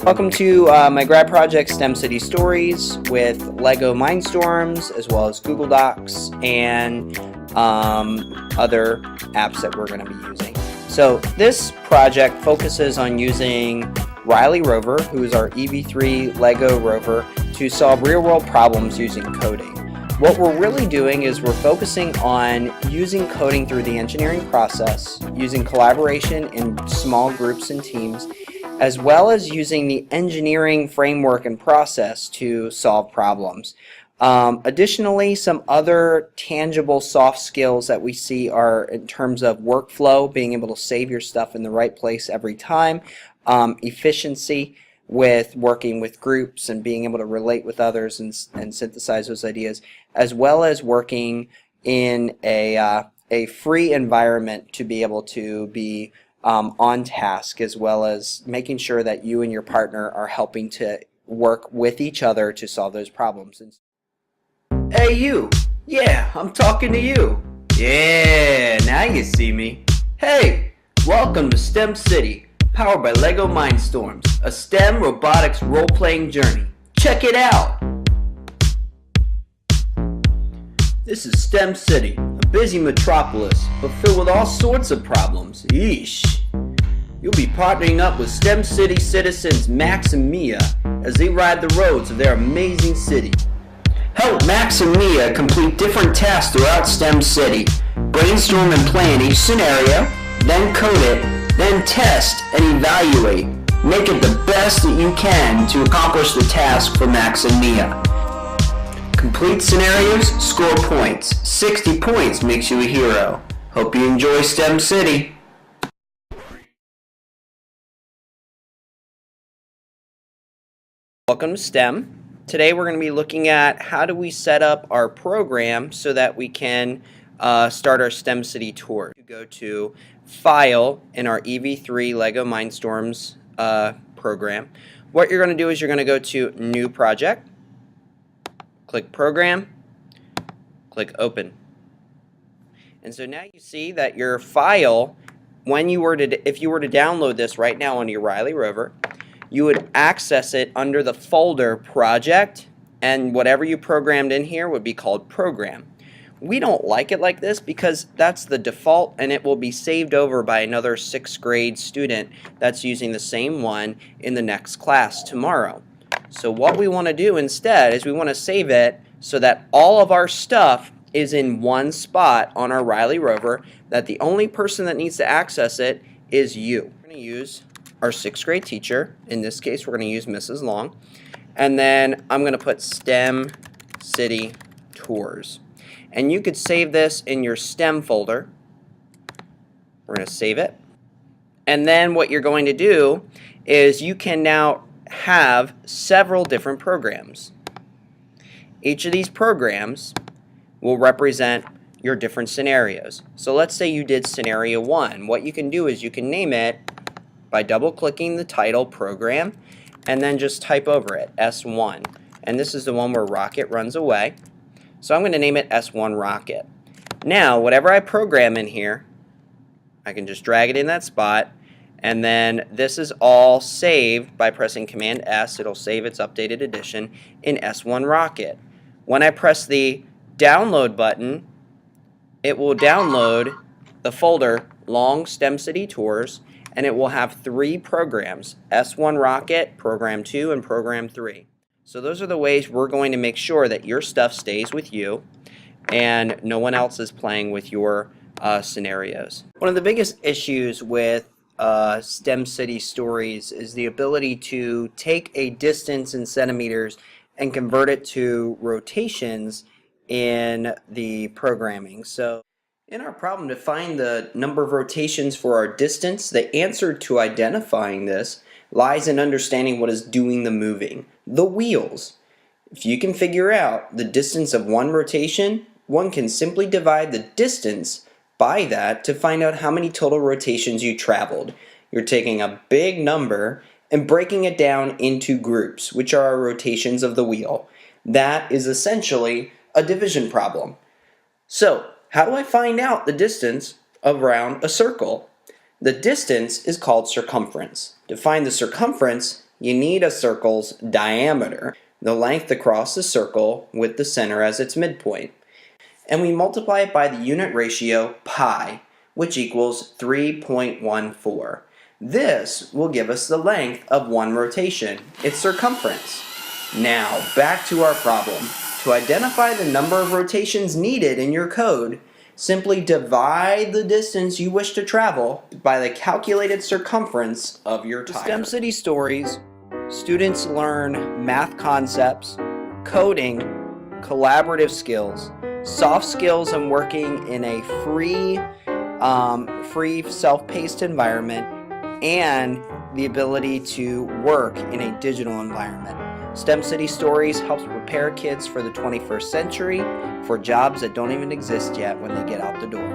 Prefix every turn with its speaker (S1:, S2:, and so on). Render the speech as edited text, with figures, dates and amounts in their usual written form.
S1: Welcome to my grad project, STEM City Stories, with LEGO Mindstorms, as well as Google Docs and other apps that we're going to be using. So this project focuses on using Riley Rover, who is our EV3 LEGO rover, to solve real-world problems using coding. What we're really doing is we're focusing on using coding through the engineering process, using collaboration in small groups and teams, as well as using the engineering framework and process to solve problems. Additionally, some other tangible soft skills that we see are in terms of workflow, being able to save your stuff in the right place every time, efficiency with working with groups and being able to relate with others and synthesize those ideas, as well as working in a free environment to be able to be on task, as well as making sure that you and your partner are helping to work with each other to solve those problems. Hey you! Yeah, I'm talking to you! Yeah, now you see me. Hey, welcome to STEM City, powered by LEGO Mindstorms, a STEM robotics role-playing journey. Check it out! This is STEM City, a busy metropolis, but filled with all sorts of problems. Yeesh! You'll be partnering up with STEM City citizens Max and Mia as they ride the roads of their amazing city. Help Max and Mia complete different tasks throughout STEM City. Brainstorm and plan each scenario, then code it, then test and evaluate. Make it the best that you can to accomplish the task for Max and Mia. Complete scenarios, score points. 60 points makes you a hero. Hope you enjoy STEM City. Welcome to STEM. Today we're going to be looking at how do we set up our program so that we can start our STEM City tour. You go to File in our EV3 LEGO Mindstorms program. What you're going to do is you're going to go to New Project, click Program, click Open. And so now you see that your file, if you were to download this right now onto your Riley Rover, you would access it under the folder Project, and whatever you programmed in here would be called Program. We don't like it like this because that's the default, and it will be saved over by another 6th grade student that's using the same one in the next class tomorrow. So what we want to do instead is we want to save it so that all of our stuff is in one spot on our Riley Rover, that the only person that needs to access it is you. We're going to use our 6th grade teacher. In this case, we're going to use Mrs. Long. And then I'm going to put STEM City Tours. And you could save this in your STEM folder. We're going to save it. And then what you're going to do is you can now have several different programs. Each of these programs will represent your different scenarios. So let's say you did scenario 1. What you can do is you can name it by double-clicking the title program and then just type over it, S1. And this is the one where Rocket runs away. So I'm going to name it S1 Rocket. Now, whatever I program in here, I can just drag it in that spot, and then this is all saved by pressing Command S. It'll save its updated edition in S1 Rocket. When I press the download button, it will download the folder Long STEM City Tours, and it will have 3 programs, S1 Rocket, Program 2, and Program 3. So those are the ways we're going to make sure that your stuff stays with you and no one else is playing with your scenarios. One of the biggest issues with STEM City Stories is the ability to take a distance in centimeters and convert it to rotations in the programming. So in our problem to find the number of rotations for our distance, the answer to identifying this lies in understanding what is doing the moving, the wheels. If you can figure out the distance of one rotation, one can simply divide the distance by that to find out how many total rotations you traveled. You're taking a big number and breaking it down into groups, which are our rotations of the wheel. That is essentially a division problem. So, how do I find out the distance around a circle? The distance is called circumference. To find the circumference, you need a circle's diameter, the length across the circle with the center as its midpoint. And we multiply it by the unit ratio pi, which equals 3.14. This will give us the length of one rotation, its circumference. Now, back to our problem. To identify the number of rotations needed in your code, simply divide the distance you wish to travel by the calculated circumference of your tire. In STEMcity Stories, students learn math concepts, coding, collaborative skills, soft skills and working in a free self-paced environment, and the ability to work in a digital environment. STEMcity Stories helps prepare kids for the 21st century for jobs that don't even exist yet when they get out the door.